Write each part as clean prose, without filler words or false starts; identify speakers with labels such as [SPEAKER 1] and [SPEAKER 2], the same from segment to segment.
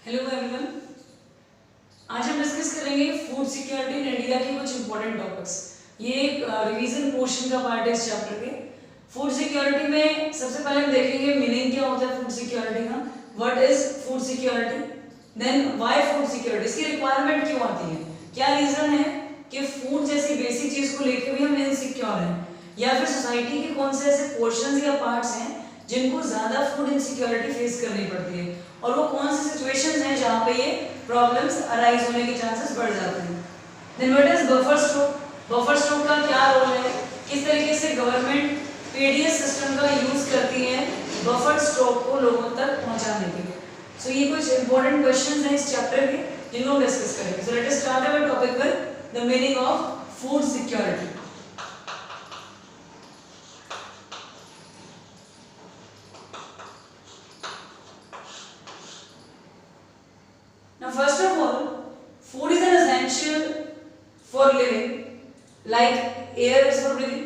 [SPEAKER 1] Hello everyone, आज हम discuss करेंगे फूड सिक्योरिटी इन इंडिया के कुछ इंपॉर्टेंट टॉपिक्स। ये एक रिवीजन पोर्शन का पार्ट है इस चैप्टर के। फूड सिक्योरिटी में सबसे पहले हम देखेंगे मीनिंग क्या होता है फूड सिक्योरिटी का, what is food security, then why food security, इसकी रिक्वायरमेंट क्यों आती है, क्या रीजन है कि फूड जैसी बेसिक चीज को लेकर भी हम इनसिक्योर हैं, या फिर सोसाइटी के कौन से ऐसे पोर्शंस या पार्ट्स हैं जिनको ज्यादा फूड इनसिक्योरिटी फेस करनी पड़ती है, और वो कौन सी सिचुएशंस हैं जहाँ पे ये प्रॉब्लम्स अराइज होने के चांसेस बढ़ जाते हैं। Then what is buffer stock, buffer stock का क्या रोल है, किस तरीके से गवर्नमेंट पीडीएस सिस्टम का यूज करती है बफर स्टॉक को लोगों तक पहुंचाने के लिए। सो ये कुछ इंपॉर्टेंट क्वेश्चंस हैं इस चैप्टर के जिनको हम डिस्कस करेंगे। So let us start our topic with the meaning of food security. Now first of all, food is an essential for living, like air is for breathing.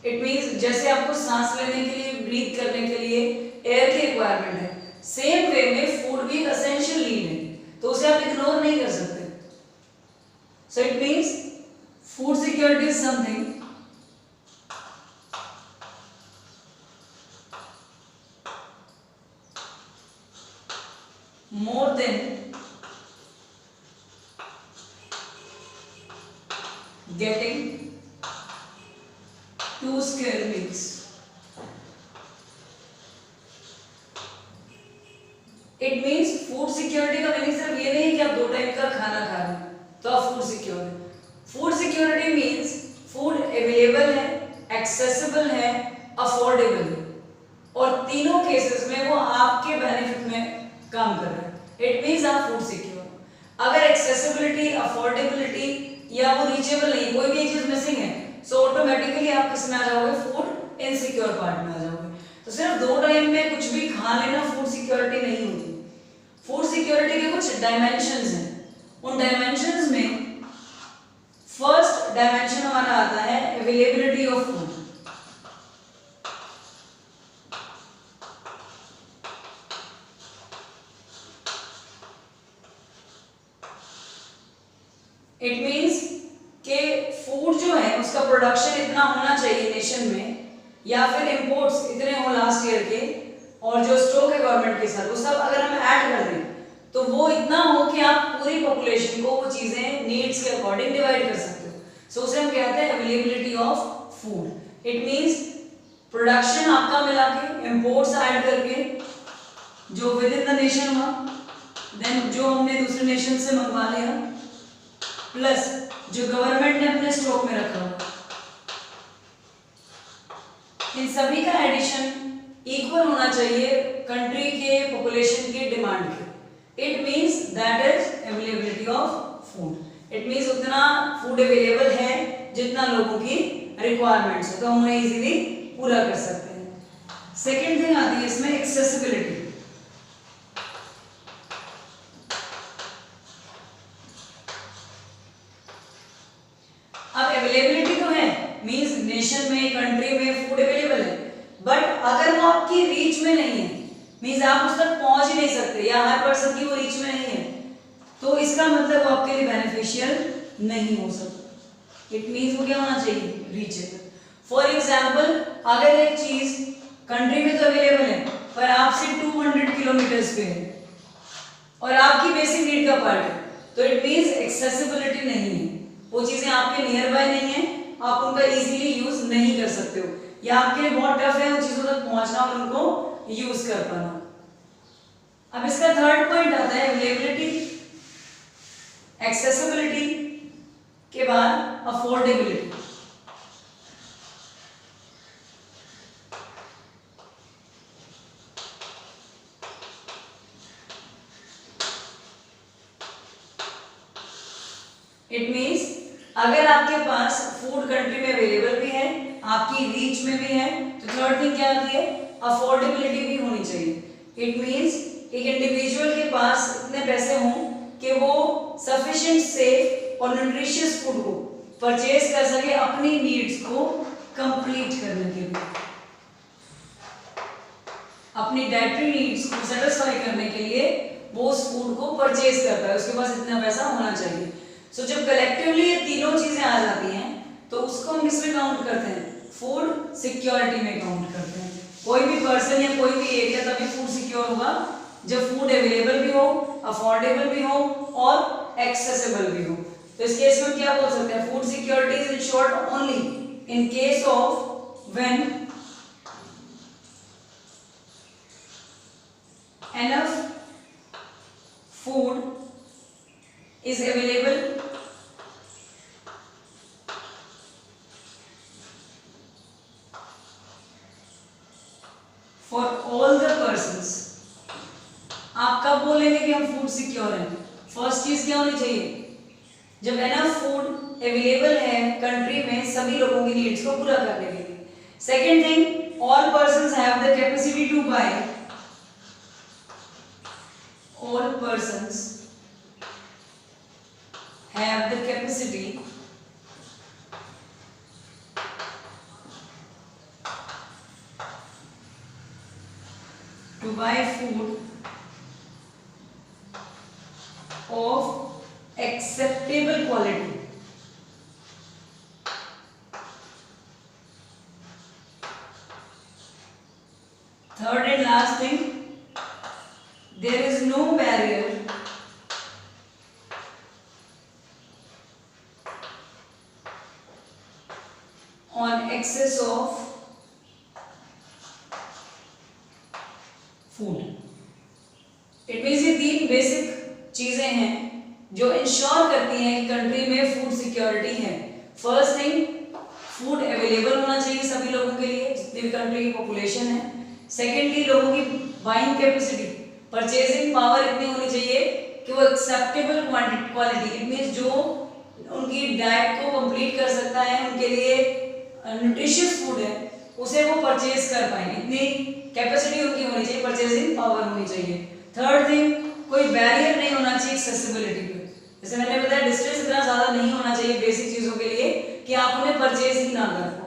[SPEAKER 1] It means जैसे आपको सांस लेने के लिए, ब्रीथ करने के लिए एयर की रिक्वायरमेंट है, सेम वे में फूड भी एक एसेंशियल नीड है, तो उसे आप इग्नोर नहीं कर सकते। So it means food security is something more than getting 2 square meals. It means food security का मीनिंग सिर्फ ये नहीं कि आप 2 टाइम का खाना खा रहे हैं तो आप फूड सिक्योर हैं। Food security means food available है, एक्सेसिबल है, अफोर्डेबल है, और तीनों केसेस में वो आपके बेनिफिट में काम कर रहा है। इट मीन्स आप फूड सिक्योर। अगर एक्सेसिबिलिटी, अफोर्डेबिलिटी या वो रीचेबल नहीं, कोई भी एक चीज मिसिंग है, सो ऑटोमेटिकली आप किस में आ जाओगे, फूड इनसिक्योर पार्ट में आ जाओगे। तो सिर्फ 2 टाइम में कुछ भी खा लेना फूड सिक्योरिटी नहीं होती। फूड सिक्योरिटी के कुछ डायमेंशंस हैं, उन डायमेंशंस में फर्स्ट डायमेंशन हमारा आता है availability of food. It means कि फूड जो है उसका प्रोडक्शन इतना होना चाहिए नेशन में, या फिर इंपोर्ट्स इतने हो लास्ट ईयर के, और जो स्टॉक है गवर्नमेंट के साथ वो सब अगर हम ऐड कर दें तो वो इतना हो कि आप पूरी पॉपुलेशन को वो चीजें नीड्स के अकॉर्डिंग डिवाइड कर सकते हो। सो उसे हम कहते हैं availability of food. It means production आपका मिला के, इंपोर्ट्स ऐड करके जो विद इन द नेशन हुआ, देन जो हमने दूसरे नेशन से मंगवा लिया, प्लस जो गवर्नमेंट ने अपने स्टॉक में रखा हुआ, इन सभी का एडिशन इक्वल होना चाहिए कंट्री के पॉपुलेशन के डिमांड के। It means that is availability of food. It means उतना फूड अवेलेबल है जितना लोगों की रिक्वायरमेंट्स है, तो हम उन्हें इजीली पूरा कर सकते हैं। सेकेंड थिंग आती है इसमें एक्सेसिबिलिटी। अब अवेलेबिलिटी तो है, मींस नेशन में, कंट्री में फूड अवेलेबल है, बट अगर वो आपकी रीच में नहीं है, मींस आप उस तक पहुंच ही नहीं सकते, या हर पर्सन की वो रीच में नहीं है, तो इसका मतलब वो आपके लिए बेनिफिशियल नहीं हो सकता। इट मींस वो क्या होना चाहिए, रीचेबल। फॉर एग्जांपल, अगर एक चीज कंट्री में तो अवेलेबल है पर आपसे 200 किलोमीटर्स पे है और आपकी बेसिक नीड का पार्ट है, तो इट मींस एक्सेसिबिलिटी नहीं है, वो चीजें आपके नियर बाय नहीं है, आप उनका इजीली यूज नहीं कर सकते हो, या आपके लिए बहुत टफ है उन चीजों तक पहुंचना और उनको यूज कर पाना। अब इसका थर्ड पॉइंट आता है अवेलेबिलिटी, एक्सेसिबिलिटी के बाद अफोर्डेबिलिटी। इट मींस अगर आपके पास फूड कंट्री में अवेलेबल भी है, आपकी रीच में भी है, तो थर्ड थिंग क्या आती है, अफोर्डेबिलिटी भी होनी चाहिए। इट मींस एक इंडिविजुअल के पास इतने पैसे हों कि वो सफिशिएंट, सेफ और न्यूट्रिशियस फूड को परचेज कर सके अपनी नीड्स को कंप्लीट करने के लिए। अपनी डाइटरी नीड्स को सेटिस्फाई करने के लिए वो उस फूड को परचेज करता है, उसके पास इतना पैसा होना चाहिए। सो जब कलेक्टिवली ये तीनों चीजें आ जाती हैं तो उसको हम किसमें काउंट करते हैं? फूड सिक्योरिटी में काउंट करते हैं। कोई भी पर्सन या कोई भी एरिया तभी फूड सिक्योर होगा जब फूड अवेलेबल भी हो, अफोर्डेबल भी हो और एक्सेसिबल भी हो। तो इस केस में क्या बोल सकते हैं? Food security is insured only in case of when enough food is available for all the persons। आप कब बोलेंगे कि हम फूड सिक्योर हैं? फर्स्ट चीज क्या होनी चाहिए? जब एनफ फूड अवेलेबल है कंट्री में सभी लोगों की नीड्स को पूरा करने के लिए। Second thing, all persons have the capacity to buy, all persons have the capacity to buy food of acceptable quality। Third and last thing, there is no barrier on excess of food। It means ये तीन basic चीजें हैं जो ensure करती हैं कि country में food security है। फर्स्ट थिंग, फूड अवेलेबल होना चाहिए सभी लोगों के लिए जितनी भी कंट्री की पॉपुलेशन है। सेकेंडली, लोगों की बाइंग कैपेसिटी, परचेजिंग पावर इतनी होनी चाहिए कि वो एक्सेप्टेबल क्वालिटी, इट मीन्स जो उनकी डाइट को कंप्लीट कर सकता है, उनके लिए न्यूट्रिशियस फूड है, उसे वो परचेज कर पाए, इतनी कैपेसिटी उनकी होनी चाहिए, परचेजिंग पावर होनी चाहिए। थर्ड थिंग, कोई बैरियर नहीं होना चाहिए एक्सेसिबिलिटी पे। जैसे मैंने बताया, डिस्टेंस इतना ज्यादा नहीं होना चाहिए बेसिक चीजों के लिए कि आप उन्हें परचेज ही ना कर पाओ।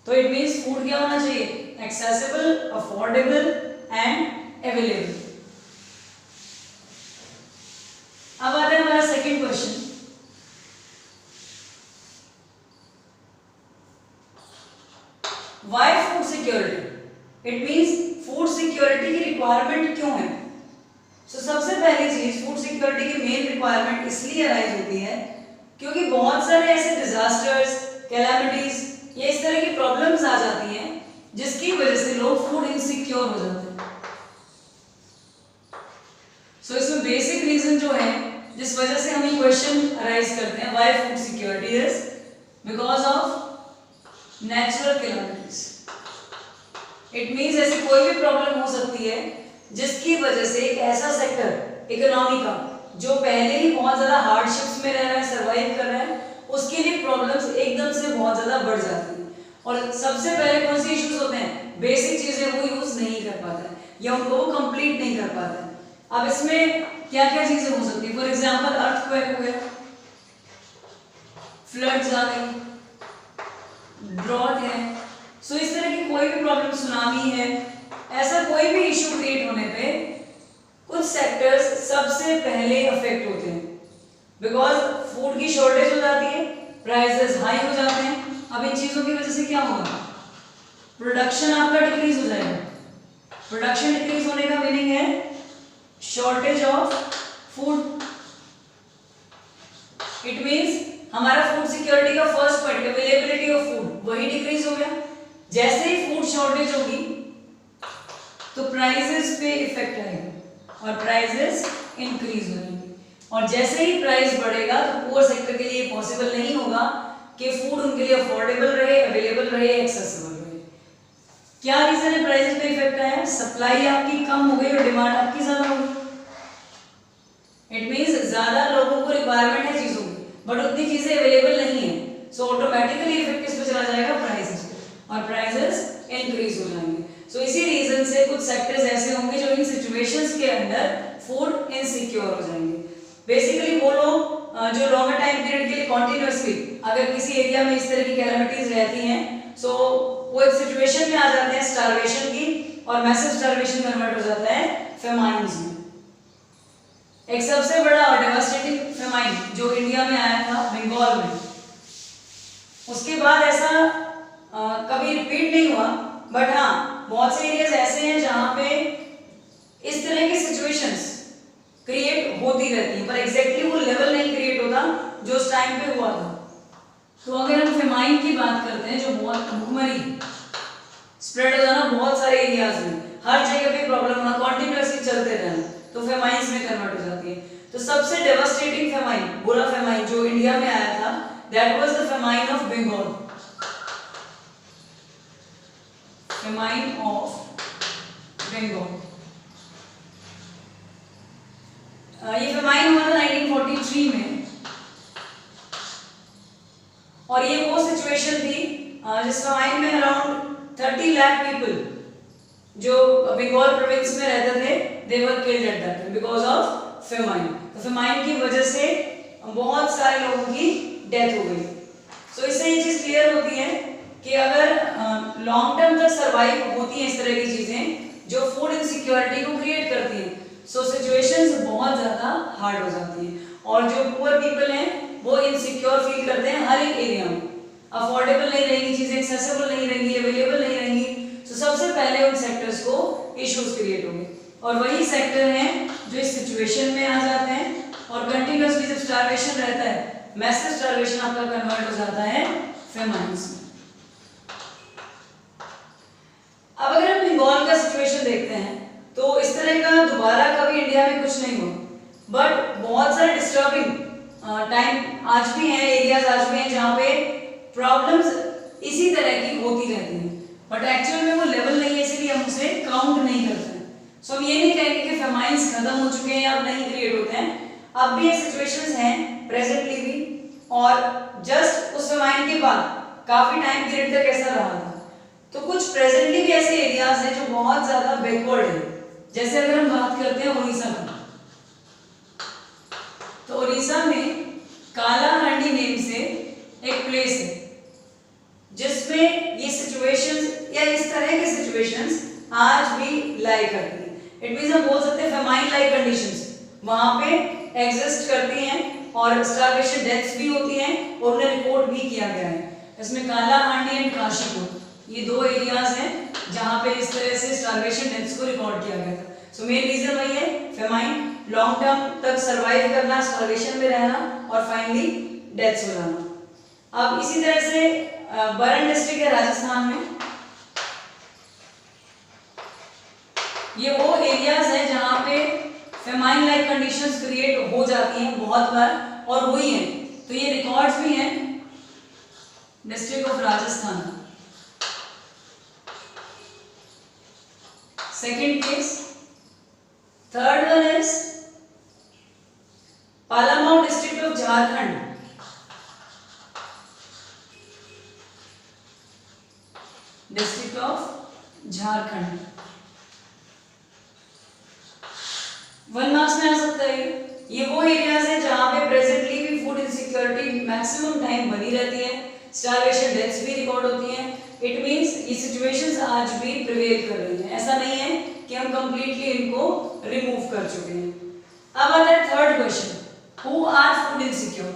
[SPEAKER 1] तो इट मीन्स फूड क्या होना चाहिए? Accessible, affordable and available. अब आता है हमारा second question, why food security? It means food security की रिक्वायरमेंट क्यों है? सो सबसे पहली चीज, फूड सिक्योरिटी की मेन रिक्वायरमेंट इसलिए अराइज होती है क्योंकि बहुत सारे ऐसे डिजास्टर्स, कैलामिटीज या इस तरह की प्रॉब्लम्स आ जाती हैं जिसकी वजह से लोग फूड इनसिक्योर हो जाते हैं। सो इसमें बेसिक रीजन जो है जिस वजह से हम ये क्वेश्चन अराइज करते हैं, why food security is because of natural calamities. It means ऐसी कोई भी प्रॉब्लम हो सकती है जिसकी वजह से एक ऐसा सेक्टर इकोनॉमी का जो पहले ही बहुत ज्यादा हार्डशिप्स में रह रहा है, सरवाइव कर रहा है, उसके लिए प्रॉब्लम्स एकदम से बहुत ज्यादा बढ़ जाती हैं। और सबसे पहले कौन से इश्यूज होते हैं? बेसिक चीजें वो यूज नहीं कर पाता है या उनको वो कंप्लीट नहीं कर पाता है। अब इसमें क्या क्या चीजें हो सकती है? फॉर एग्जाम्पल अर्थक्वेक हो गया, फ्लड्स आ गई, ड्रॉट है। सो इस तरह की कोई भी प्रॉब्लम, सुनामी है, ऐसा कोई भी इश्यू क्रिएट होने पे कुछ सेक्टर्स सबसे पहले अफेक्ट होते हैं बिकॉज फूड की शॉर्टेज हो जाती है, प्राइसेस हाई हो जाते हैं। अब इन चीजों की वजह से क्या होगा? प्रोडक्शन आपका डिक्रीज हो जाएगा। प्रोडक्शन डिक्रीज होने का मीनिंग है shortage of food. It means हमारा फूड सिक्योरिटी का first point, availability of food, वही डिक्रीज हो गया। जैसे ही फूड शॉर्टेज होगी तो प्राइसेस पे इफेक्ट आएगा और प्राइसेस इंक्रीज हो जाएंगे। और जैसे ही प्राइस बढ़ेगा तो पुअर सेक्टर के लिए पॉसिबल नहीं होगा कि फूड उनके लिए अफोर्डेबल रहे, अवेलेबल रहे, एक्सेसिबल रहे। क्या रीजन है प्राइसेस पे इफेक्ट आया? सप्लाई आपकी कम हो गई और डिमांड आपकी ज्यादा हो गई। इट मींस ज्यादा लोगों को रिक्वायरमेंट है चीजों की बट उतनी चीजें अवेलेबल नहीं है। सो ऑटोमेटिकली इफेक्ट किस पे चला जाएगा? प्राइसेस पे, और प्राइसेस इंक्रीज हो जाएंगे। सो इसी रीजन से कुछ सेक्टर्स ऐसे होंगे जो इन सिचुएशंस के अंदर फूड इनसिक्योर हो जाएंगे। बेसिकली वो लोग जो लॉन्गर टाइम पीरियड के लिए कॉन्टिन्यूअसली अगर किसी एरिया में इस तरह की कैलामिटीज रहती हैं, सो वो एक सिचुएशन में आ जाते हैं स्टारवेशन की, और मैसिव स्टारवेशन कन्वर्ट हो जाता है फेमाइन्स में। एक सबसे बड़ा और डेवास्टेटिंग फेमाइन जो इंडिया में आया था बंगाल में, उसके बाद ऐसा कभी रिपीट नहीं हुआ, बट हाँ बहुत से एरियाज ऐसे हैं जहाँ पे इस तरह की सिचुएशंस क्रिएट होती रहती है, पर एग्जैक्टली वो लेवल नहीं क्रिएट होता जो उस टाइम पे हुआ था। तो अगर हम फेमाइन की बात करते हैं जो बहुत भूखमरी स्प्रेड हो जाना बहुत सारे एरियाज में, हर जगह पे प्रॉब्लम होना, कॉन्टिन्यूसली चलते रहना, तो फेमाइन्स में कन्वर्ट हो जाती है। तो सबसे डेवास्टेटिंग फेमाइन, बुरा फेमाइन जो इंडिया में आया था, that was the famine of Bengal, famine of Bengal. ये फेमाइन हुआ था 1943 में, और ये वो सिचुएशन थी जिस फेमाइन में अराउंड 30 लाख पीपल जो बंगाल प्रोविंस में रहते थे, they were killed at that time because of famine. तो फेमाइन की वजह से बहुत सारे लोगों की डेथ हो गई। सो इससे ये चीज क्लियर होती है कि अगर लॉन्ग टर्म तक सर्वाइव होती हैं इस तरह की चीजें जो फूड इनसिक्योरिटी को क्रिएट करती हैं, सो सिचुएशंस बहुत ज्यादा हार्ड हो जाती हैं, और जो पुअर पीपल हैं वो इनसिक्योर फील करते हैं हर एक एरिया में, अफोर्डेबल नहीं रहेंगी चीजें, एक्सेसिबल नहीं रहेंगी, अवेलेबल नहीं रहेंगी, तो सबसे पहले उन सेक्टर्स को इश्यूज क्रिएट होंगे, और वही सेक्टर हैं जो इस सिचुएशन में आ जाते हैं, और कंटिन्यूअसली जब स्टारवेशन रहता है, मैसिव स्टारवेशन आपका कन्वर्ट हो जाता है फेमाइन्स में। अब अगर हम बंगाल का सिचुएशन देखते हैं तो इस तरह का दोबारा कभी इंडिया में कुछ नहीं हुआ, बट बहुत सारे डिस्टर्बिंग टाइम आज भी हैं, एरियाज आज भी हैं जहाँ पे प्रॉब्लम्स इसी तरह की होती रहती हैं, बट एक्चुअल में वो लेवल नहीं है, इसीलिए हम उसे काउंट नहीं करते हैं। सो हम ये नहीं कहेंगे कि फेमाइन्स खत्म हो चुके हैं या अब नहीं क्रिएट होते हैं, अब भी ये सिचुएशंस हैं प्रेजेंटली भी, और जस्ट उस फेमाइन के बाद काफी टाइम पीरियड तक ऐसा रहा था। तो कुछ प्रेजेंटली भी ऐसे एरियाज हैं जो बहुत ज्यादा बैकवर्ड है, जैसे अगर हम बात करते हैं उड़ीसा की, तो उड़ीसा में कालाहांडी नेम से एक प्लेस है जिसमें ये सिचुएशंस या इस तरह के सिचुएशंस आज भी लाई करती हैं। इट मींस हम बोल सकते हैं फेमाइन लाइक कंडीशंस वहां पे एग्जिस्ट करती हैं, और स्टारवेशन डेथ्स भी होती हैं, और उन्हें रिपोर्ट भी किया गया है। इसमें कालाहांडी एंड काशीपुर ये दो एरियाज हैं जहां पे इस तरह से स्टारवेशन डेथ्स को रिकॉर्ड किया गया था। सो मेन रीजन वही है, फेमाइन, लॉन्ग टर्म तक सर्वाइव करना, स्टारवेशन में रहना, और फाइनली डेथ्स हो जाना। अब इसी तरह से बरन डिस्ट्रिक्ट है राजस्थान में, ये वो एरियाज हैं जहां पे फेमाइन लाइक कंडीशंस क्रिएट हो जाती हैं बहुत बार, और हुई हैं, तो ये रिकॉर्ड्स भी हैं district of Rajasthan. Second case, third one is Palamu district of Jharkhand, district of Jharkhand. One marks में आ सकता है। ये वो एरियाज है जहां पे प्रेजेंटली भी फूड इनसिक्योरिटी मैक्सिमम टाइम बनी रहती है, स्टारवेशन डेथ्स भी रिकॉर्ड होती हैं। इट मींस ये सिचुएशंस आज भी प्रिवेल कर रही हैं, ऐसा नहीं है कि हम कंप्लीटली इनको रिमूव कर चुके हैं। अब आता है third question, who are food insecure.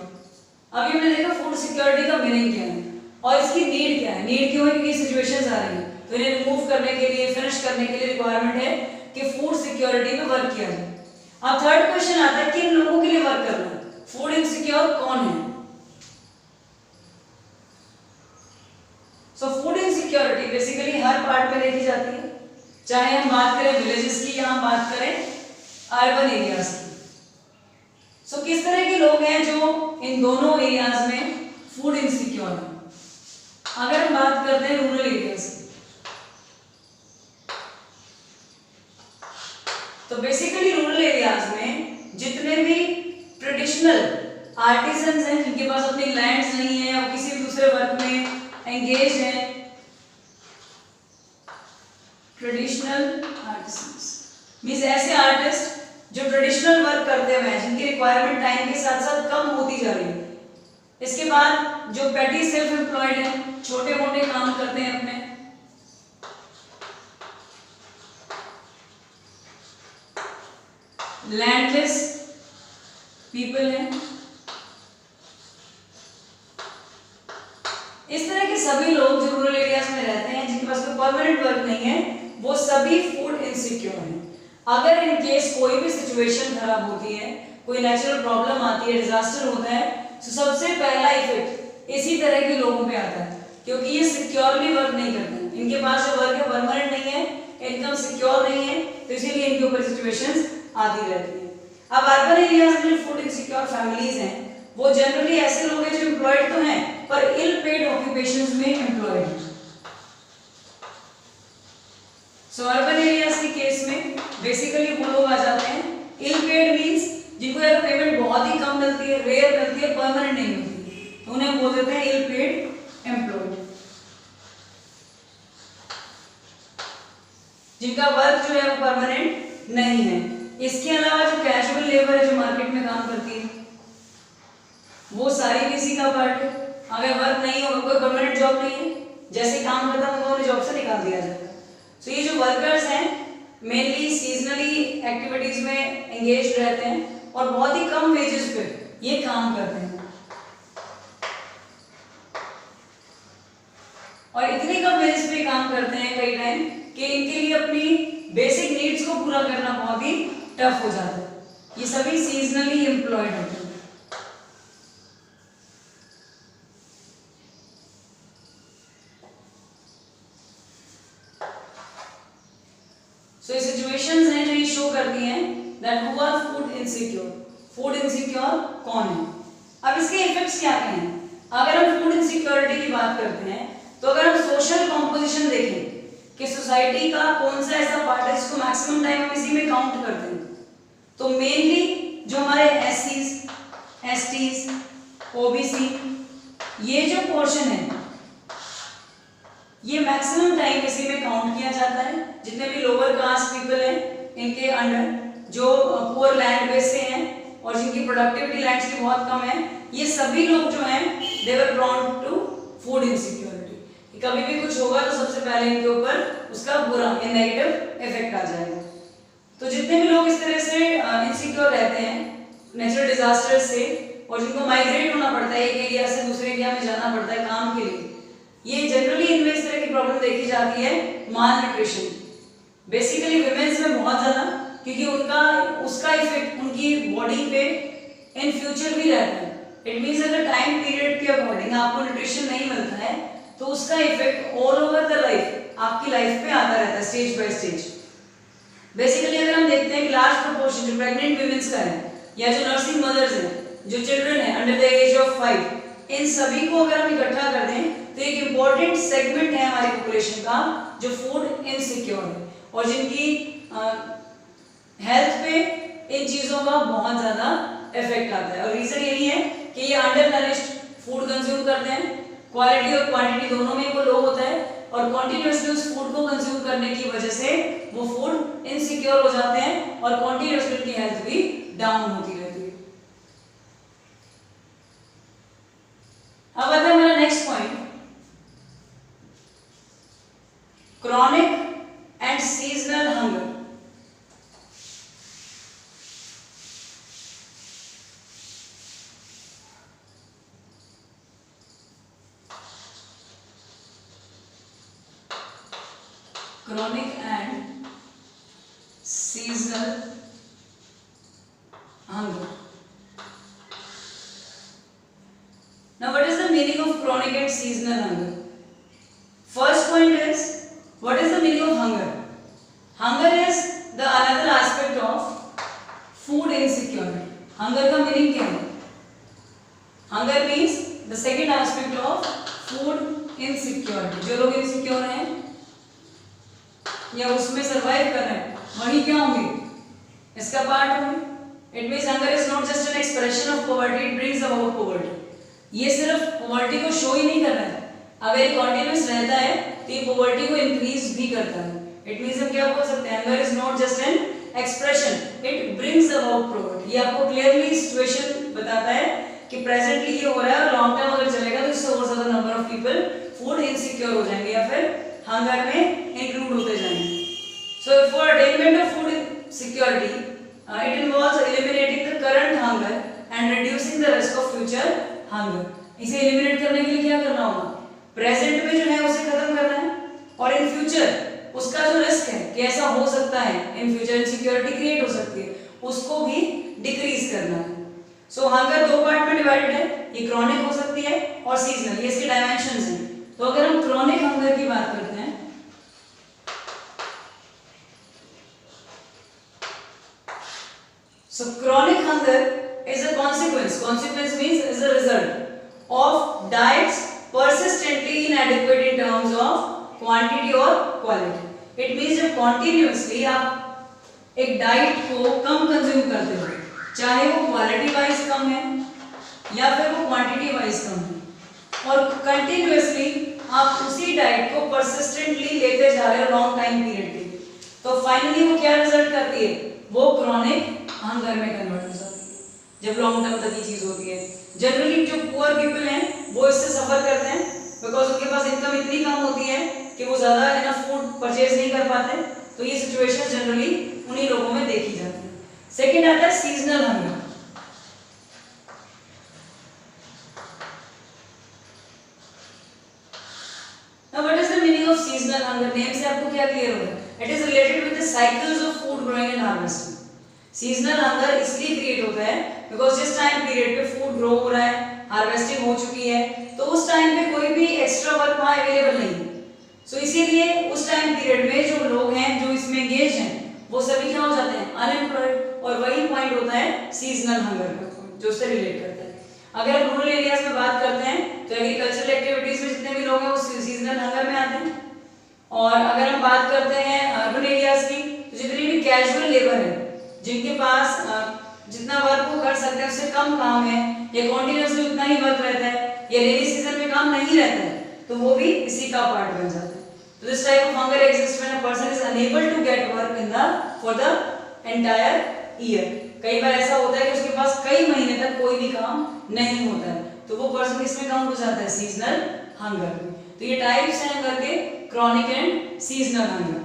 [SPEAKER 1] अभी हमने देखा फूड सिक्योरिटी का मीनिंग क्या है और इसकी नीड क्या है। नीड क्यों है? क्योंकि सिचुएशंस आ रही हैं, तो इन्हें रिमूव करने के लिए, फिनिश करने के लिए रिक्वायरमेंट है कि फूड सिक्योरिटी में वर्क किया जाए। अब थर्ड क्वेश्चन आता है किन लोगों के लिए वर्क करना है, फूड इनसिक्योर कौन है। सो फूड इनसिक्योरिटी बेसिकली हर पार्ट में देखी जाती है, चाहे हम बात करें विलेजेस की या हम बात करें अर्बन एरियाज की। सो किस तरह के लोग हैं जो इन दोनों एरियाज में फूड इनसिक्योर है। अगर हम बात करते हैं रूरल एरियाज की, तो बेसिकली रूरल एरियाज में जितने भी ट्रेडिशनल आर्टिजन्स हैं जिनके पास अपनी लैंड्स नहीं है या किसी भी दूसरे वर्क में एंगेज हैं, ट्रेडिशनल आर्टिजन्स मींस ऐसे आर्टिस्ट जो ट्रेडिशनल वर्क करते हुए हैं, जिनकी रिक्वायरमेंट टाइम के साथ साथ कम होती जा रही है। इसके बाद जो पेटी सेल्फ एम्प्लॉयड हैं, छोटे मोटे काम करते हैं अपने, लैंडलेस पीपल हैं। इस तरह के सभी लोग जो रूरल एरियाज में रहते हैं, जिनके पास कोई परमानेंट वर्क नहीं है, वो सभी फूड इनसिक्योर हैं। अगर इन केस कोई भी सिचुएशन खराब होती है, कोई नेचुरल प्रॉब्लम आती है, डिजास्टर होता है, तो सबसे पहला इफेक्ट इसी तरह के लोगों पे आता है, क्योंकि ये सिक्योरली वर्क नहीं करते हैं। इनके पास जो वर्क है परमानेंट नहीं है, इनकम सिक्योर नहीं है, तो इसीलिए इनके ऊपर सिचुएशंस आती रहती हैं। अब अर्बन एरियाज में फूड इनसिक्योर फैमिलीज हैं, वो जनरली ऐसे लोग हैं जो एम्प्लॉयड तो हैं पर इल पेड ऑक्यूपेशंस में एम्प्लॉयड हैं। सो अर्बन एरियाज के केस में बेसिकली वो लोग आ जाते हैं, इल पेड मींस जिनको यार पेमेंट बहुत ही कम मिलती है, रेयर मिलती है, परमानेंट नहीं मिलती, तो उन्हें बोल देते हैं इल पेड एम्प्लॉयड, जिनका वर्क जो है वो परमानेंट नहीं है। इसके अलावा जो कैजुअल लेबर है, जो मार्केट में काम करती है, वो सारी किसी का पार्ट है। अगर वर्क नहीं होगा, कोई परमानेंट जॉब नहीं है, जैसे काम करता है उनको जॉब से निकाल दिया जाता है। सो ये जो वर्कर्स हैं मेनली सीजनली एक्टिविटीज में एंगेज रहते हैं और बहुत ही कम वेजेस पे ये काम करते हैं, और इतनी कम वेजेस पे काम करते हैं कई टाइम कि इनके लिए अपनी बेसिक नीड्स को पूरा करना बहुत ही टफ हो जाता है। ये सभी सीजनली एम्प्लॉयड होते हैं। सो ये सिचुएशंस हैं जो ये शो करती हैं that who are food insecure. Food insecure कौन है? अब इसके इफेक्ट्स क्या क्या हैं? अगर हम फूड इनसिक्योरिटी की बात करते हैं, तो अगर हम सोशल कॉम्पोजिशन देखें कि सोसाइटी का कौन सा ऐसा पार्ट है जिसको मैक्सिमम टाइम हम इसी में काउंट करते हैं, तो मेनली जो हमारे एससीज, एसटीज, ओबीसी, ये जो पोर्शन है ये मैक्सिमम टाइम इसी में काउंट किया जाता है। जितने भी लोअर कास्ट पीपल हैं इनके अंडर, जो पुअर लैंड बेस से हैं और जिनकी प्रोडक्टिविटी लैंड्स की बहुत कम है, ये सभी लोग जो हैं दे वर प्रोन टू फूड इनसिक्योरिटी। कभी भी कुछ होगा तो सबसे पहले इनके ऊपर उसका बुरा या नेगेटिव इफेक्ट आ जाएगा। तो जितने भी लोग इस तरह से इनसिक्योर रहते हैं नेचुरल डिजास्टर से, और जिनको माइग्रेट होना पड़ता है एक एरिया से दूसरे एरिया में जाना पड़ता है काम के लिए, ये जनरली इनमें इस तरह की प्रॉब्लम देखी जाती है, माल न्यूट्रिशन। बेसिकली विमेन्स में बहुत ज्यादा, क्योंकि उनका उसका इफेक्ट उनकी बॉडी पे इन फ्यूचर भी रहता है। इट मींस अगर टाइम पीरियड के अकॉर्डिंग आपको न्यूट्रिशन नहीं मिलता है तो उसका effect all over the life आपकी लाइफ पे आता रहता है, स्टेज बाय स्टेज। बेसिकली अगर हम देखते हैं कि लार्ज प्रोपोर्शन जो प्रेग्नेंट विमेन्स का है, या जो नर्सिंग मदर्स हैं, जो चिल्ड्रन है अंडर द एज ऑफ 5, इन सभी को अगर हम इकट्ठा कर दें तो एक इंपॉर्टेंट सेगमेंट है हमारी पॉपुलेशन का जो फूड इनसिक्योर है, और जिनकी हेल्थ पे इन चीजों का बहुत ज्यादा इफेक्ट आता है। और रीजन यही है कि ये अंडर नरिश्ड फूड कंज्यूम करते हैं, क्वालिटी और क्वांटिटी दोनों में वो लो होता है, और कॉन्टिन्यूसली उस फूड को कंज्यूम करने की वजह से वो फूड इनसिक्योर हो जाते हैं और कॉन्टिन्यूसली उनकी हेल्थ भी डाउन होती रहती है। अब आता है हमारा next point, chronic and seasonal hunger। chronic and seasonal hunger। Now what is the meaning of chronic and seasonal hunger? First point is, what is the meaning of hunger? Hunger is the another aspect of food insecurity। Hunger का meaning क्या है? Hunger means the second aspect of food insecurity। जो लोग insecure हैं या उसमें survive कर रहे हैं, वही क्या होंगे? इसका पार्ट होंगे। It means hunger is not just an expression of poverty, it brings about poverty। ये सिर्फ poverty को show ही नहीं कर रहा है, अगर ये कंटिन्यूस रहता है तो ये पॉवर्टी को इंक्रीज भी करता है। इट मींस हम क्या बोल सकते हैं, hunger is not just an expression, it brings about poverty. ये आपको क्लियरली सिचुएशन बताता है कि प्रेजेंटली ये हो रहा है और लॉन्ग टर्म अगर चलेगा तो इससे और ज्यादा number of people food insecure हो जाएंगे या फिर हंगर में इंक्लूड होते जाएंगे। So for attainment of food security it involves eliminating the current hunger and reducing the risk of future hunger. इसे एलिमिनेट करने के लिए क्या करना होगा, प्रेजेंट में जो है उसे खत्म करना है, और इन फ्यूचर उसका जो रिस्क है कि ऐसा हो सकता है, इन फ्यूचर इनसिक्योरिटी क्रिएट हो सकती है, उसको भी डिक्रीज करना है। सो हंगर दो पार्ट में डिवाइडेड है, ये क्रॉनिक हो सकती है और सीजनल, ये इसके डायमेंशंस हैं। तो अगर हम क्रॉनिक हंगर की बात करते हैं, so chronic hunger is a consequence means is a result of diets persistently inadequate in terms of quantity or quality। it means जब continuously आप एक डाइट को कम कंज्यूम करते हो, चाहे वो क्वालिटी वाइज कम है या फिर वो क्वांटिटी वाइज कम है, और कंटिन्यूअसली आप उसी डाइट को परसिस्टेंटली लेते जा रहे हो लॉन्ग टाइम पीरियड के लिए, तो फाइनली वो क्या रिजल्ट करती है, वो क्रॉनिक हंगर में कन्वर्ट हो जाती है जब लॉन्ग टर्म तक ये चीज होती है। जनरली जो पुअर पीपल हैं वो इससे सफर करते हैं, बिकॉज उनके पास इनकम इतनी कम होती है कि वो ज्यादा इनफ फूड परचेज नहीं कर पाते, तो ये सिचुएशन जनरली उन्हीं लोगों में देखी जाती है। सेकेंड आता है seasonal hunger. Now what is the meaning of seasonal hunger? Name से आपको क्या क्लियर होगा? It is related with the cycles of food growing and harvesting। Seasonal hunger इसलिए क्रिएट होता है बिकॉज जिस टाइम पीरियड पे फूड ग्रो हो रहा है, हार्वेस्टिंग हो चुकी है, तो उस टाइम पे कोई भी एक्स्ट्रा वर्क वहाँ अवेलेबल नहीं है। सो इसीलिए उस टाइम पीरियड में जो लोग हैं जो इसमें एंगेज हैं वो सभी क्या हो जाते हैं, अनएम्प्लॉयड, और वही पॉइंट होता है सीजनल हंगर का जो उससे रिलेट करता है। अगर आप रूरल एरियाज में बात करते हैं तो एग्रीकल्चरल एक्टिविटीज में जितने भी लोग हैं वो सीजनल हंगर में आते हैं, और अगर हम बात करते हैं अर्बन एरियाज की तो जितनी भी कैजुअल लेबर है, जिनके पास जितना वर्क वो कर सकते हैं उससे कम काम है, या कॉन्टिन्यूसली उतना ही वर्क रहता है, या रेनी सीजन में काम नहीं रहता है, तो वो भी इसी का पार्ट बन जाता है। तो this type of hunger exist when a person is unable to get work in the for the entire year. कई बार ऐसा होता है कि उसके पास कई महीने तक कोई भी काम नहीं होता है, तो वो पर्सन किसमें काउंट हो जाता है, सीजनल हंगर में। तो ये टाइप्स हैं हंगर के, क्रॉनिक एंड सीजनल हंगर।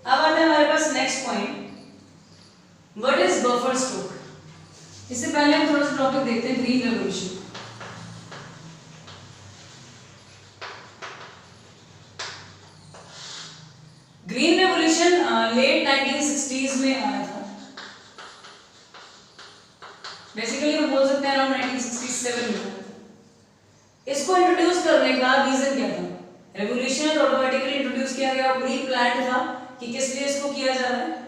[SPEAKER 1] अब आते हैं हमारे पास next point, what is buffer stock. इससे पहले हम थोड़ा सा टॉपिक देखते हैं green revolution. Green revolution late 1960s में आया था, बेसिकली हम बोल सकते हैं अराउंड 1967 में आया था। इसको इंट्रोड्यूस करने का रीजन क्या था, रेवोल्यूशन ऑटोमेटिकली इंट्रोड्यूस किया गया, प्री प्लान्ड था कि किस लिए इसको किया जा रहा है।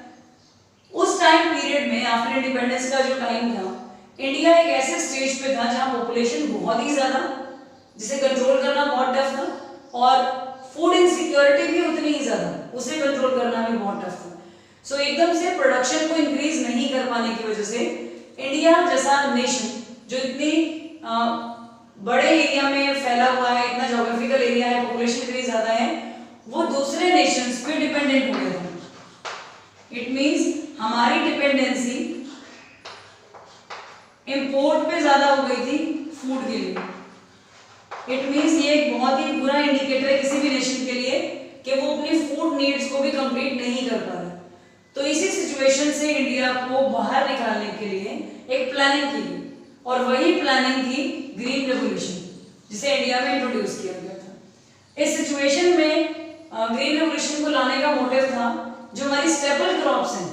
[SPEAKER 1] उस टाइम पीरियड में आफ्टर इंडिपेंडेंस का जो टाइम था, इंडिया एक ऐसे स्टेज पे था जहां पॉपुलेशन बहुत ही ज्यादा, जिसे कंट्रोल करना बहुत टफ था, और फूड इनसिक्योरिटी भी उतनी ही ज्यादा, उसे कंट्रोल करना भी बहुत टफ था। सो एकदम से प्रोडक्शन को इंक्रीज नहीं कर पाने की वजह से इंडिया जैसा नेशन जो इतनी बड़े एरिया में फैला हुआ है, इतना ज्योग्राफिकल एरिया है, पॉपुलेशन इतनी ज्यादा है, वो दूसरे नेशंस पे डिपेंडेंट हो गया था। इट मींस हमारी डिपेंडेंसी इंपोर्ट पे ज्यादा हो गई थी फूड के लिए। इट मींस ये एक बहुत ही बुरा इंडिकेटर है किसी भी नेशन के लिए कि वो अपनी फूड नीड्स को भी कंप्लीट नहीं कर पा रहा। तो इसी सिचुएशन से इंडिया को बाहर निकालने के लिए एक प्लानिंग की गई, और वही प्लानिंग थी ग्रीन रेवोल्यूशन, जिसे इंडिया में इंट्रोड्यूस किया गया था। इस सिचुएशन में ग्रीन रेवोल्यूशन को लाने का मोटिव था जो हमारी स्टेपल क्रॉप्स हैं,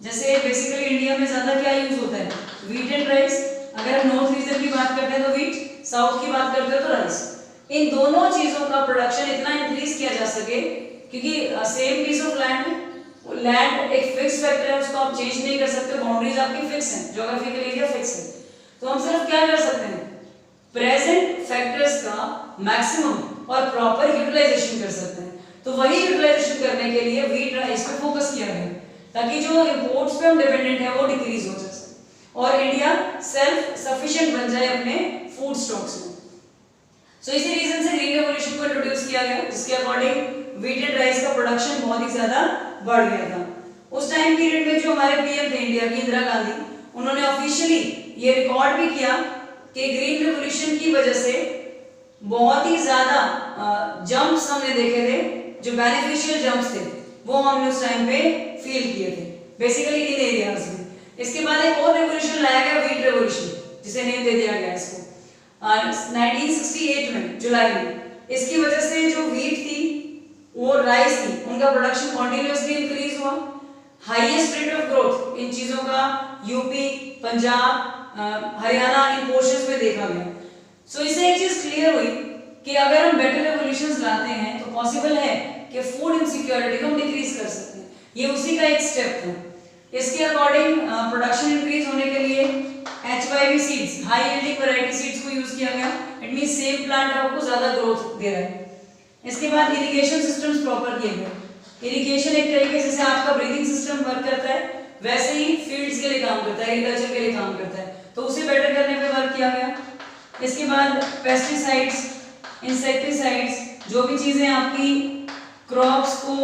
[SPEAKER 1] जैसे बेसिकली इंडिया में ज्यादा क्या यूज होता है, व्हीट एंड राइस। अगर हम नॉर्थ रीजन की बात करते हैं तो व्हीट, साउथ की बात करते हैं तो राइस। इन दोनों चीजों का प्रोडक्शन इतना इंक्रीज किया जा सके, क्योंकि सेम पीस ऑफ लैंड एक फिक्स फैक्टर है, उसको आप चेंज नहीं कर सकते, बाउंड्रीज आपकी फिक्स हैं, ज्योग्राफिकल एरिया फिक्स है। तो हम सिर्फ क्या कर सकते हैं, प्रेजेंट फैक्टर्स का मैक्सिमम और प्रॉपर यूटिलाइजेशन कर सकते हैं। तो वही यूटिलाइजेशन करने के लिए व्हीट राइस पे फोकस किया गया, ताकि जो इंपोर्ट्स पे हम डिपेंडेंट है वो डिक्रीज हो जाए और इंडिया सेल्फ सफिशिएंट बन जाए अपने फूड स्टॉक्स में। सो इसी रीजन से ग्रीन रेवोल्यूशन को इंट्रोड्यूस किया गया, जिसके अकॉर्डिंग व्हीट एंड राइस का प्रोडक्शन बहुत ही ज्यादा बढ़ गया था। उस टाइम पीरियड में जो हमारे पीएम थे इंडिया की, इंदिरा गांधी, उन्होंने ऑफिशियली ये रिकॉर्ड भी किया कि ग्रीन रेवोल्यूशन की वजह से बहुत ही ज्यादा जंप्स हमने देखे थे, जो बेनिफिशियल जंप्स थे वो हमने उस टाइम पे फील किए थे बेसिकली इन एरियाज में। इसके बाद एक और रेवोल्यूशन लाया गया, व्हीट रेवोल्यूशन, जिसे नेम दे दिया गया इसको 1968 में जुलाई में। इसकी वजह से जो व्हीट थी वो राइस थी, उनका प्रोडक्शन कॉन्टिन्यूसली इंक्रीज हुआ। Highest rate of growth in चीजों का यूपी, पंजाब, हरियाणा इन पोर्शंस में देखा गया। सो इससे एक चीज क्लियर हुई कि अगर हम बेटर रेवोल्यूशंस लाते हैं तो पॉसिबल है कि फूड इनसिक्योरिटी को हम डिक्रीज कर सकते हैं। ये उसी का एक स्टेप था। इसके अकॉर्डिंग प्रोडक्शन इंक्रीज होने के लिए HYV seeds, high yielding variety seeds को यूज किया गया। इट मींस सेम प्लांट आपको ज्यादा ग्रोथ दे रहा है। इसके बाद इरिगेशन सिस्टम्स प्रॉपर किए गए। इरिगेशन एक तरीके से जैसे आपका ब्रीथिंग सिस्टम वर्क करता है वैसे ही फील्ड्स के लिए काम करता है, एग्रीकल्चर के लिए काम करता है, तो उसे बेटर करने पे वर्क किया गया। इसके बाद पेस्टिसाइड्स, इंसेक्टिसाइड्स, जो भी चीजें आपकी क्रॉप्स को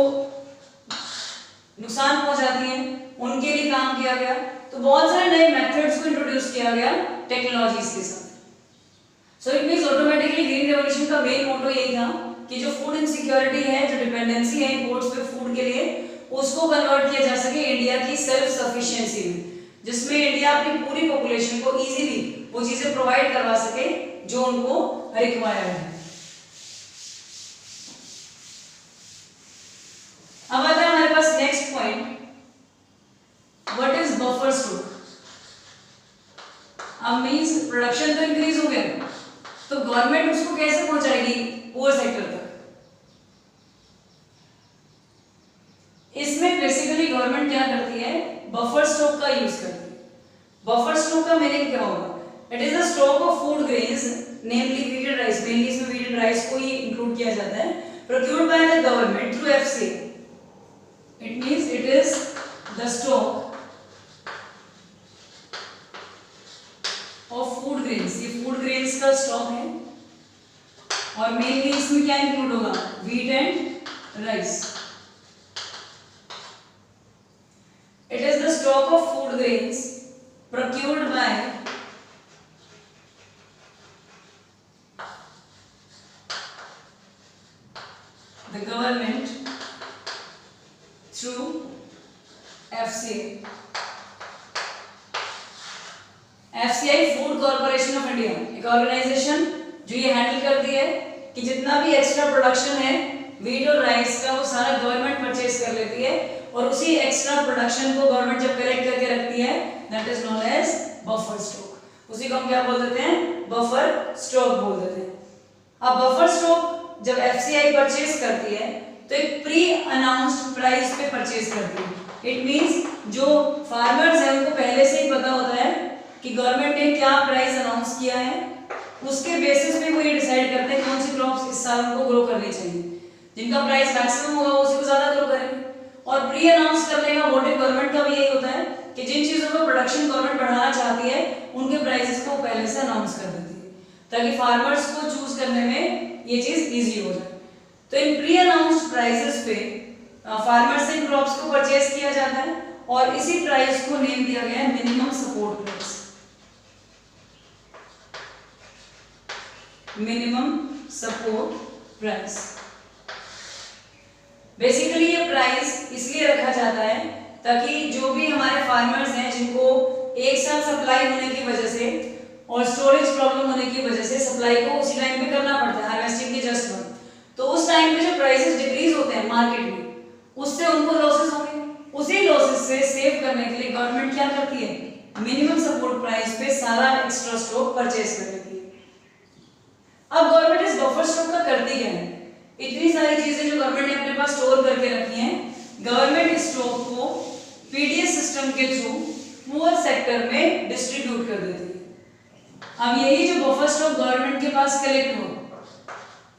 [SPEAKER 1] नुकसान पहुंचाती हैं उनके लिए काम किया गया। तो बहुत सारे नए मेथड्स को इंट्रोड्यूस किया गया टेक्नोलॉजीज के साथ। So it means automatically green revolution का मेन मोटो यही था कि जो फूड इनसिक्योरिटी है, जो डिपेंडेंसी है इंपोर्ट्स पे फूड के लिए, उसको कन्वर्ट किया जा सके इंडिया की सेल्फ सफिशिएंसी में, जिसमें इंडिया अपनी पूरी पॉपुलेशन को इजीली वो चीजें प्रोवाइड करवा सके जो उनको रिक्वायर्ड है। अब आता है हमारे पास next point, what is buffer stock. अब मींस प्रोडक्शन तो इंक्रीज हो गया, तो गवर्नमेंट उसको कैसे पहुंचाएगी पुअर सेक्टर तक। इसमें बेसिकली गवर्नमेंट क्या करती है, बफर स्टॉक का यूज करती है। बफर स्टॉक का मीनिंग क्या होगा, it is the stock of food grains namely wheat and rice, mainly इसमें व्हीट एंड राइस को ही इंक्लूड किया जाता है, procured by the government through FCI। It means it is the stock of food grains, ये food grains का stock है और मेनली इसमें क्या इंक्लूड होगा, wheat and rice. It is the stock of food grains procured by the government through FCI. FCI food corporation of India, एक organisation जो ये हैंडल करती है कि जितना भी एक्स्ट्रा प्रोडक्शन है व्हीट और राइस का वो सारा गवर्नमेंट परचेज कर लेती है और उसी एक्स्ट्रा प्रोडक्शन को गवर्नमेंट जब कलेक्ट करके रखती है that is known as buffer stock. उसी को हम क्या बोल देते हैं, बफर स्टॉक बोल देते हैं। अब बफर स्टॉक जब FCI परचेज करती है तो एक प्री अनाउंस्ड प्राइस पे परचेज करती है। इट मींस जो फार्मर्स हैं उनको पहले से ही पता होता है कि गवर्नमेंट ने क्या प्राइस अनाउंस किया है, उसके बेसिस पे वो ये डिसाइड करते हैं कौन सी क्रॉप्स इस साल उनको ग्रो करनी चाहिए। जिनका प्राइस मैक्सिमम होगा उसी को ज्यादा ग्रो करेंगे। और प्री अनाउंस करने का मोटिव गवर्नमेंट का भी यही होता है कि जिन चीजों का प्रोडक्शन गवर्नमेंट बढ़ाना चाहती है उनके प्राइसेस को पहले से अनाउंस कर देती है ताकि फार्मर्स को चूज करने में ये चीज इजी हो जाए। तो इन प्री अनाउंस्ड प्राइसेस पे फार्मर्स से क्रॉप्स को परचेज किया जाता है और इसी प्राइस को नेम दिया गया है minimum support price. Minimum support price basically ये प्राइस इसलिए रखा जाता है ताकि जो भी हमारे फार्मर्स हैं जिनको एक साथ सप्लाई होने की वजह से और स्टोरेज प्रॉब्लम होने की वजह से सप्लाई को उसी टाइम पे करना पड़ता है हार्वेस्टिंग के जस्ट बाद, तो उस टाइम पे जो प्राइसेस डिक्रीज होते हैं मार्केट में उससे उनको लॉसेस होंगे। उसी लॉसेस से सेव करने के लिए गवर्नमेंट क्या करती है, मिनिमम सपोर्ट प्राइस पे सारा एक्स्ट्रा स्टॉक परचेज कर लेती है। अब गवर्नमेंट इस बफर स्टॉक का करती क्या है, इतनी सारी चीजें जो गवर्नमेंट ने अपने पास स्टोर करके रखी हैं, गवर्नमेंट स्टॉक को PDS सिस्टम के थ्रू पुअर सेक्टर में डिस्ट्रीब्यूट कर देती है। अब यही जो बफर स्टॉक गवर्नमेंट के पास कलेक्ट हो,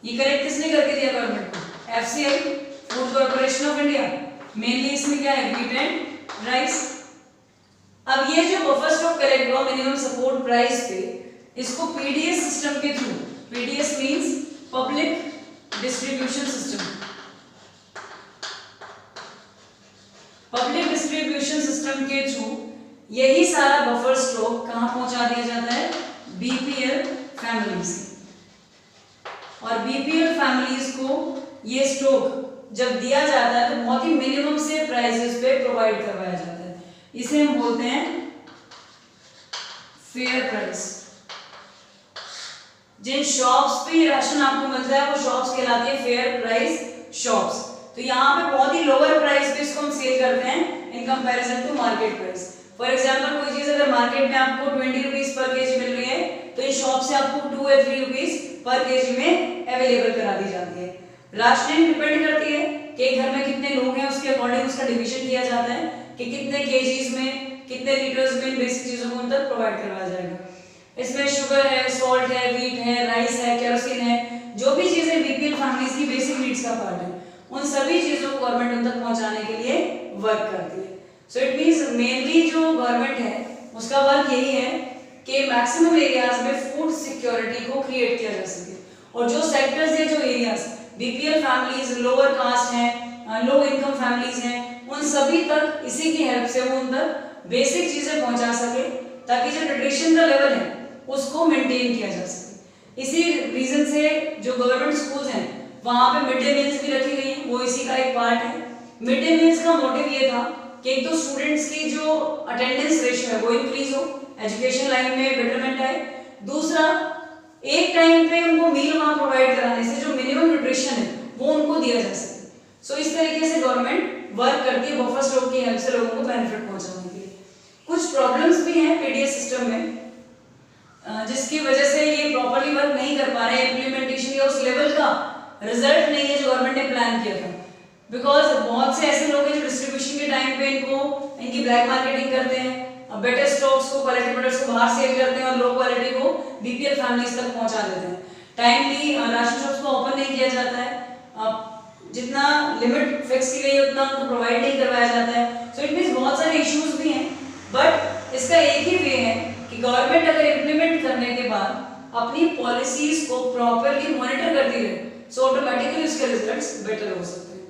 [SPEAKER 1] ये कलेक्ट किसने करके दिया गवर्नमेंट को, FCI food corporation of India. Mainly इसमें क्या है, व्हीट एंड राइस। अब ये जो बफर स्टॉक कलेक्ट हुआ मिनिमम सपोर्ट प्राइस पे, इसको PDS सिस्टम के through, PDS means public distribution system, public distribution system के थ्रू यही सारा बफर स्टॉक कहां पहुंचा दिया जाता है, BPL फैमिलीज। फैमिलीज को ये स्टॉक जब दिया जाता है तो बहुत ही मिनिमम से प्राइसेस पे प्रोवाइड करवाया जाता है, इसे हम बोलते हैं फेयर प्राइस। जिन शॉप्स पे राशन आपको मिलता है वो शॉप्स कहलाती है फेयर प्राइस शॉप्स। तो यहाँ पे बहुत ही लोअर प्राइस पे इसको हम सेल करते हैं in comparison to market price. For example कोई चीज अगर मार्केट में आपको 20 रुपीज पर केजी मिल रही है तो इस शॉप से आपको 2 या 3 रुपीज पर केजी में अवेलेबल करा दी जाती है। राशनिंग डिपेंड करती है कि घर में कितने लोग हैं, उसके अकॉर्डिंग उसका डिवीजन किया जाता है कि कितने केजीज में कितने लीटर्स में इन बेसिक चीजों को उन तक प्रोवाइड करवाया जाएगा। इसमें शुगर है, सॉल्ट है, व्हीट है, राइस है, केरोसिन है, जो भी चीजें बीपीएल फैमिलीज की बेसिक नीड्स का पार्ट है, उन सभी चीजों को गवर्नमेंट उन तक पहुंचाने के लिए वर्क करती है। सो इट मींस मेनली जो गवर्नमेंट है उसका वर्क यही है कि मैक्सिमम एरियाज में फूड सिक्योरिटी को क्रिएट किया जा सके, और जो सेक्टर्स है, जो areas BPL families, lower caste हैं, लो इनकम फैमिलीज हैं, उन सभी तक इसी की हेल्प से वो उन तक बेसिक चीजें पहुंचा सके ताकि जो न्यूट्रिशन का लेवल है उसको मेंटेन किया जा सके। इसी रीजन से जो गवर्नमेंट स्कूल्स हैं वहां पे मिड डे मील्स भी रखी गई हैं, वो इसी का एक पार्ट है। मिड डे मील्स का मोटिव ये था कि एक तो स्टूडेंट्स की जो अटेंडेंस रेशियो है वो इंक्रीज हो, एजुकेशन लाइन में बेटरमेंट आए, दूसरा एक टाइम पे उनको मील वहां प्रोवाइड कराने से जो मिनिमम न्यूट्रिशन है वो उनको दिया जा सके। सो इस तरीके से गवर्नमेंट वर्क करती है बफर स्टॉक की हेल्प से लोगों को बेनिफिट पहुंचाने के लिए। कुछ प्रॉब्लम्स भी हैं पीडीएस सिस्टम में जिसकी वजह से ये प्रॉपर्ली वर्क नहीं कर पा रहे हैं, इम्प्लीमेंटेशन या उस लेवल का रिजल्ट नहीं है जो गवर्नमेंट ने प्लान किया था। बिकॉज बहुत से ऐसे लोग हैं जो डिस्ट्रीब्यूशन के टाइम पे इनकी ब्लैक मार्केटिंग करते हैं, बेटर स्टॉक्स को, क्वालिटी प्रोडक्ट्स को बाहर सेल करते हैं और लो क्वालिटी को बीपीएल फैमिलीज तक पहुंचा देते हैं। टाइमली राशन शॉप्स को ओपन नहीं किया जाता है, जितना लिमिट फिक्स की गई है उतना उनको प्रोवाइड नहीं करवाया जाता है। सो इट मींस बहुत सारे इश्यूज भी हैं, बट इसका एक ही वे है कि गवर्नमेंट अगर इम्प्लीमेंट करने के बाद अपनी पॉलिसीज को प्रॉपरली मॉनिटर करती रहे, सो ऑटोमेटिकली उसके रिजल्ट्स बेटर हो सकते हैं।